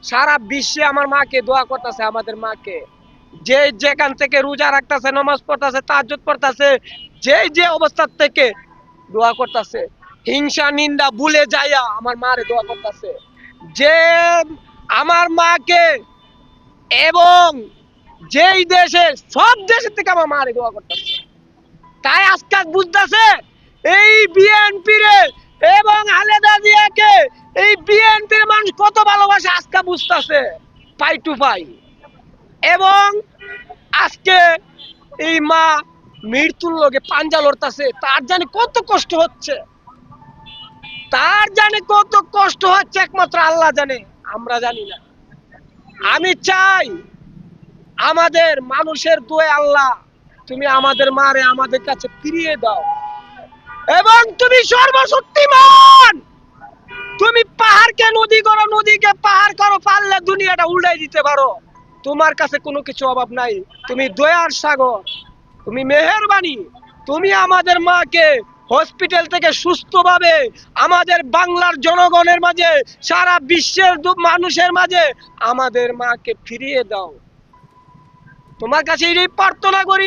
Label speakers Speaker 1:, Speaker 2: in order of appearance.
Speaker 1: সারা বিশ্বে আমার মাকে দোয়া করতেছে, আমাদের মাকে। যে যেখান থেকে রোজা রাখতেছে, নামাজ পড়তেছে, তাহাজ্জুদ পড়তেছে, যে যে অবস্থা থেকে দোয়া করতেছে, হিংসা নিন্দা ভুলে যাইয়া আমার মারে দোয়া করতেছে। যে আমার মাকে এবং যেই দেশে, সব দেশের থেকে আমার মারে দোয়া করতেছে। তাই আজকে বুঝতেছে এই বিএনপি রে এবং খালেদা জিয়াকে, এই বিএনপির মানুষ কত ভালোবাসে আজকে বুঝতেছে, পাই টু পাই। এবং আজকে এই মা মৃত্যুর লগে পাঞ্জা লড়তেছে, তার জানি কত কষ্ট হচ্ছে, তার জানি কত কষ্ট হচ্ছে, একমাত্র আল্লাহ জানে, আমরা জানি না। আমি চাই আমাদের মানুষের দোয়া, আল্লাহ তুমি আমাদের মারে আমাদের কাছে ফিরিয়ে দাও, এবং তুমি সর্বশক্তিমান, তুমি পাহাড়কে নদী করো, নদীকে পাহাড় করো, পারলে দুনিয়াটা উল্টাই দিতে পারো। তোমার কাছে কোনো কিছু অভাব নাই, তুমি দয়ার সাগর, তুমি মেহেরবানি। তুমি আমাদের মাকে হসপিটাল থেকে সুস্থভাবে আমাদের বাংলার জনগণের মাঝে, সারা বিশ্বের মানুষের মাঝে আমাদের মাকে ফিরিয়ে দাও। তোমার কাছে এই প্রার্থনা করি।